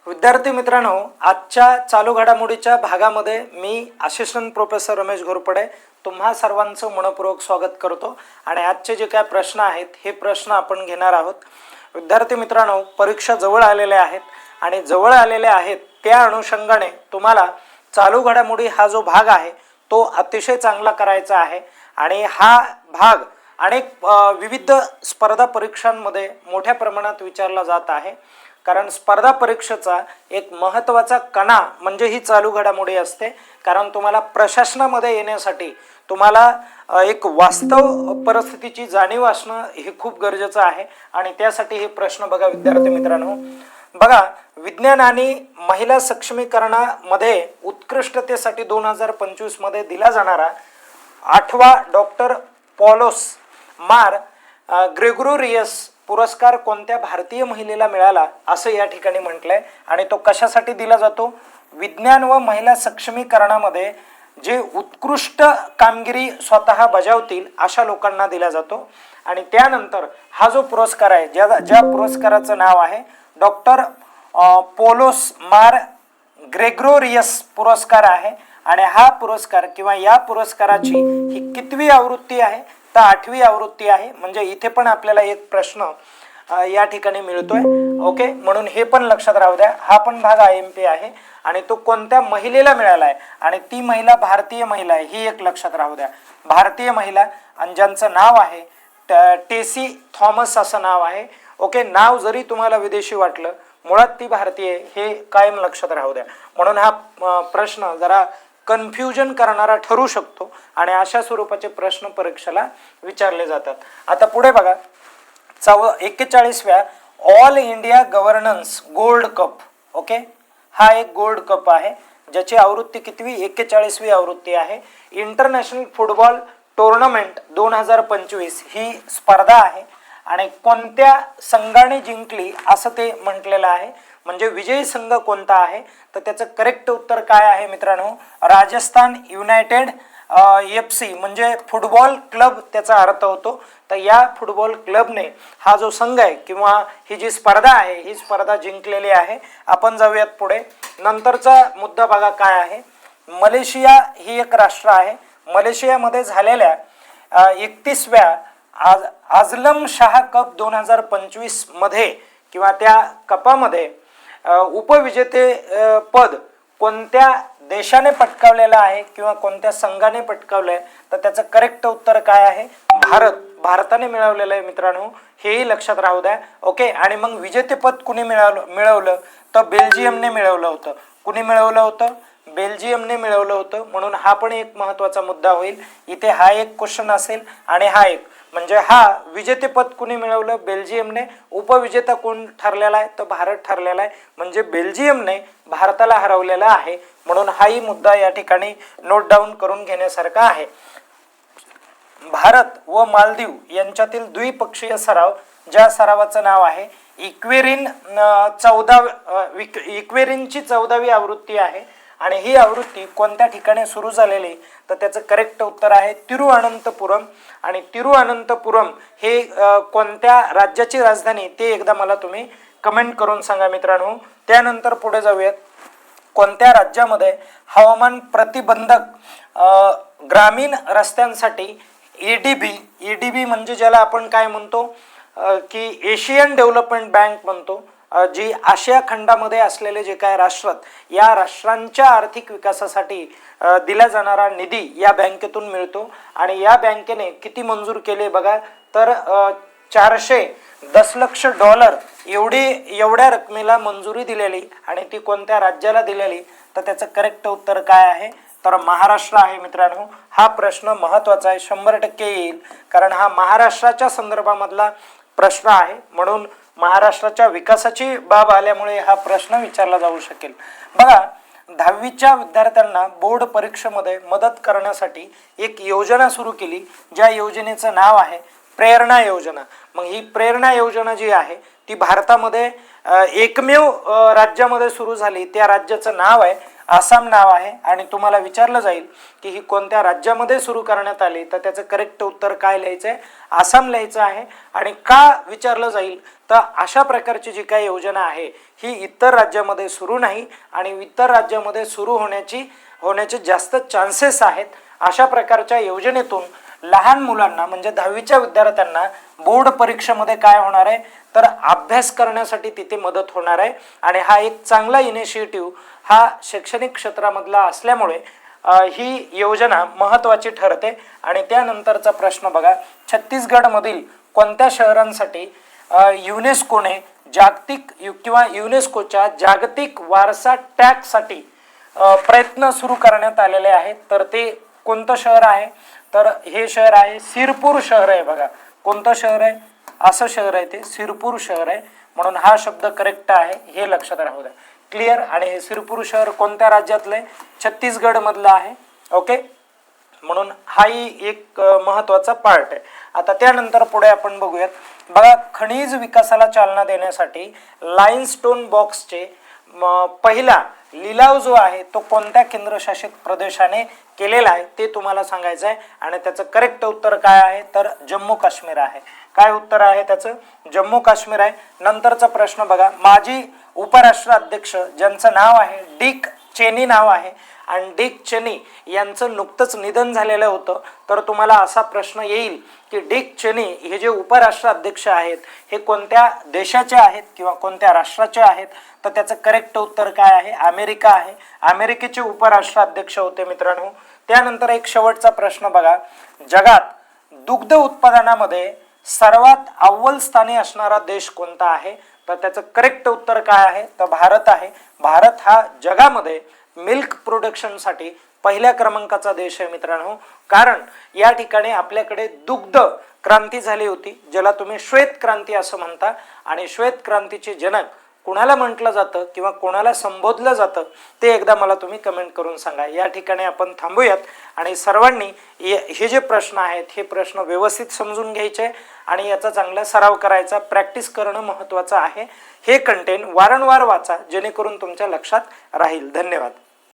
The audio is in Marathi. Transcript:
विद्यार्थी मित्रांनो, आजच्या चालू घडामोडीच्या भागामध्ये मी असिस्टंट प्रोफेसर रमेश घोरपडे तुम्हा सर्वांचं मनपूर्वक स्वागत करतो आणि आजचे जे काय प्रश्न आहेत हे प्रश्न आपण घेणार आहोत. विद्यार्थी मित्रांनो, परीक्षा जवळ आलेल्या आहेत आणि जवळ आलेल्या आहेत त्या अनुषंगाने तुम्हाला चालू घडामोडी हा जो भाग आहे तो अतिशय चांगला करायचा आहे आणि हा भाग अनेक विविध स्पर्धा परीक्षांमध्ये मोठ्या प्रमाणात विचारला जात आहे. कारण स्पर्धा परीक्षेचा एक महत्त्वाचा कणा म्हणजे ही चालू घडामोडी असते. कारण तुम्हाला प्रशासनामध्ये येण्यासाठी तुम्हाला एक वास्तव परिस्थितीची जाणीव असणं हे खूप गरजेचं आहे आणि त्यासाठी हे प्रश्न बघा विद्यार्थी मित्रांनो. बघा, विज्ञान आणि महिला सक्षमीकरणामध्ये उत्कृष्टतेसाठी 2025 मध्ये दिला जाणारा 8वा डॉक्टर पॉलोस मार ग्रेगोरियस पुरस्कार कोणत्या भारतीय महिलेला मिळाला असं या ठिकाणी म्हटलंय आणि तो कशासाठी दिला जातो? विज्ञान व महिला सक्षमीकरणामध्ये जे उत्कृष्ट कामगिरी स्वतः बजावतील अशा लोकांना दिला जातो. आणि त्यानंतर हा जो पुरस्कार आहे ज्या पुरस्काराचं नाव आहे डॉक्टर पॉलोस मार ग्रेगोरियस पुरस्कार आहे आणि हा पुरस्कार किंवा या पुरस्काराची ही कितवी आवृत्ती आहे? तर 8वी आवृत्ती आहे. म्हणजे इथे पण आपल्याला एक प्रश्न या ठिकाणी मिळतोय. ओके, म्हणून हे पण लक्षात राहू द्या. हा पण भाग IMP आहे आणि तो कोणत्या महिलेला मिळाला आहे आणि ती महिला भारतीय महिला आहे ही एक लक्षात राहू द्या. भारतीय महिला आणि ज्यांचं नाव आहे टेसी थॉमस असं नाव आहे. ओके, नाव जरी तुम्हाला विदेशी वाटलं मुळात ती भारतीय हे कायम लक्षात राहू द्या. म्हणून हा प्रश्न जरा कन्फ्युजन करणारा ठरू शकतो आणि अशा स्वरूपाचे प्रश्न परीक्षेला विचारले जातात. आता पुढे बघा, 41व्या all India governance gold cup. Okay, हा एक गोल्ड कप आहे ज्याची आवृत्ती कितवी? 41वी आवृत्ती आहे. इंटरनॅशनल फुटबॉल टुर्नामेंट 2025 ही स्पर्धा आहे आणि कोणत्या संघाने जिंकली असं ते म्हटलेलं आहे. म्हणजे विजयी संघ कोणता आहे? तर त्याचं करेक्ट उत्तर काय आहे मित्रांनो? राजस्थान युनायटेड FC म्हणजे फुटबॉल क्लब त्याचा अर्थ होतो. तर या फुटबॉल क्लबने हा जो संघ आहे किंवा ही जी स्पर्धा आहे ही स्पर्धा जिंकलेली आहे. आपण जाऊयात पुढे. नंतरचा मुद्दा बघा काय आहे. मलेशिया ही एक राष्ट्र आहे. मलेशियामध्ये झालेल्या 31व्या आझलम शाह कप 2025 मध्ये किंवा त्या कपामध्ये उपविजेते पद कोणत्या देशाने पटकावलेलं आहे किंवा कोणत्या संघाने पटकावलंय? तर त्याचं करेक्ट उत्तर काय आहे? भारताने मिळवलेलं आहे मित्रांनो, हेही लक्षात राहू द्या. ओके, आणि मग विजेतेपद कुणी मिळवलं तर बेल्जियमने मिळवलं होतं. कुणी मिळवलं होतं? बेल्जियमने मिळवलं होतं. म्हणून हा पण एक महत्त्वाचा मुद्दा होईल. इथे हा एक क्वेश्चन असेल आणि हा एक, म्हणजे हा विजेतेपद कुणी मिळवलं? बेल्जियमने. उपविजेता कोण ठरलेला आहे? तर भारत ठरलेला आहे. म्हणजे बेल्जियमने भारताला हरवलेला आहे. म्हणून हाही मुद्दा या ठिकाणी नोट डाऊन करून घेण्यासारखा आहे. भारत व मालदीव यांच्यातील द्विपक्षीय सराव, ज्या सरावाचं नाव आहे इक्वेरिन 14ची 14वी आवृत्ती आहे आणि ही आवृत्ती कोणत्या ठिकाणी सुरू झालेली? तर त्याचं करेक्ट उत्तर आहे तिरुअनंतपुरम. आणि तिरुअनंतपुरम हे कोणत्या राज्याची राजधानी ते एकदा मला तुम्ही कमेंट करून सांगा मित्रांनो. त्यानंतर पुढे जाऊयात. कोणत्या राज्यामध्ये हवामान प्रतिबंधक ग्रामीण रस्त्यांसाठी EDB म्हणजे ज्याला आपण काय म्हणतो की एशियन डेव्हलपमेंट बँक म्हणतो, जी आशिया खंडामध्ये असलेले जे काय राष्ट्र या राष्ट्रांच्या आर्थिक विकासासाठी दिला जाणारा निधी या बँकेतून मिळतो. आणि या बँकेने किती मंजूर केले बघा, तर $410 दशलक्ष एवढ्या रकमेला मंजुरी दिलेली आणि ती कोणत्या राज्याला दिलेली? तर त्याचं करेक्ट उत्तर काय आहे? तर महाराष्ट्र आहे मित्रांनो. हा प्रश्न महत्त्वाचा आहे, 100% येईल, कारण हा महाराष्ट्राच्या संदर्भामधला प्रश्न आहे. म्हणून महाराष्ट्राच्या विकासाची बाब आल्यामुळे हा प्रश्न विचारला जाऊ शकेल. बघा, 10वीच्या विद्यार्थ्यांना बोर्ड परीक्षेमध्ये मदत करण्यासाठी एक योजना सुरू केली, ज्या योजनेचं नाव आहे प्रेरणा योजना. मग ही प्रेरणा योजना जी आहे ती भारतामध्ये एकमेव राज्यामध्ये सुरू झाली. त्या राज्याचं नाव आहे आसाम नाव आहे. आणि तुम्हाला विचारलं जाईल की ही कोणत्या राज्यामध्ये सुरू करण्यात आली? तर त्याचं करेक्ट उत्तर काय लिहायचं आहे? आसाम लिहायचं आहे. आणि का विचारलं जाईल तर अशा प्रकारची जी काही योजना आहे ही इतर राज्यामध्ये सुरू नाही आणि इतर राज्यामध्ये सुरू होण्याचे जास्त चान्सेस आहेत. अशा प्रकारच्या योजनेतून लहान मुलांना म्हणजे 10वीच्या विद्यार्थ्यांना बोर्ड परीक्षेमध्ये काय होणार आहे तर अभ्यास करण्यासाठी तिथे मदत होणार आहे. आणि हा एक चांगला इनिशिएटिव्ह हा शैक्षणिक क्षेत्रामधला असल्यामुळे ही योजना महत्त्वाची ठरते. आणि त्यानंतरचा प्रश्न बघा, छत्तीसगडमधील कोणत्या शहरांसाठी युनेस्कोने युनेस्कोच्या जागतिक वारसा टॅगसाठी प्रयत्न सुरू करण्यात आलेले आहेत. तर ते कोणतं शहर आहे तर हे शहर आहे सिरपूर शहर आहे. बघा कोणतं शहर आहे, असं शहर आहे ते सिरपूर शहर आहे. म्हणून हा शब्द करेक्ट आहे, हे लक्षात राहू द्या. क्लिअर. आणि हे सिरपूर शहर कोणत्या राज्यातलं आहे, छत्तीसगड मधलं आहे. ओके, म्हणून हाही एक महत्त्वाचा पार्ट आहे. आता त्यानंतर पुढे आपण बघूयात. बघा, खनिज विकासाला चालना देण्यासाठी लाईमस्टोन बॉक्सचे पहिला लिलाव जो आहे तो कोणत्या केंद्रशासित प्रदेशाने केलेला आहे ते तुम्हाला सांगायचं आहे. आणि त्याचं करेक्ट उत्तर काय आहे तर जम्मू काश्मीर आहे. काय उत्तर आहे त्याचं, जम्मू काश्मीर आहे. नंतरचा प्रश्न बघा, माजी उपराष्ट्राध्यक्ष ज्यांचं नाव आहे डिक चेनी नाव आहे आणि डिक चेनी यांचं नुकतंच निधन झालेलं होतं. तर तुम्हाला असा प्रश्न येईल की डिक चेनी हे जे उपराष्ट्राध्यक्ष आहेत हे कोणत्या देशाचे आहेत किंवा कोणत्या राष्ट्राचे आहेत तर त्याचं करेक्ट उत्तर काय आहे, अमेरिका आहे. अमेरिकेचे उपराष्ट्राध्यक्ष होते मित्रांनो. त्यानंतर एक शेवटचा प्रश्न बघा, जगात दुग्ध उत्पादनामध्ये सर्वात अव्वल स्थानी असणारा देश कोणता आहे तर त्याचं करेक्ट उत्तर काय आहे तर भारत आहे. भारत हा जगामध्ये मिल्क प्रोडक्शनसाठी पहिल्या क्रमांकाचा देश आहे मित्रांनो. कारण या ठिकाणी आपल्याकडे दुग्ध क्रांती झाली होती, ज्याला तुम्ही श्वेत क्रांती असं म्हणता. आणि श्वेत क्रांतीचे जनक कोणाला म्हटलं जातं किंवा कोणाला संबोधलं जातं ते एकदा मला तुम्ही कमेंट करून सांगा. या ठिकाणी आपण थांबूयात आणि सर्वांनी हे जे प्रश्न आहेत हे प्रश्न व्यवस्थित समजून घ्यायचे आणि याचा चांगला सराव करायचा, प्रॅक्टिस करणं महत्त्वाचं आहे. हे कंटेंट वारंवार वाचा जेणेकरून तुमच्या लक्षात राहील. धन्यवाद.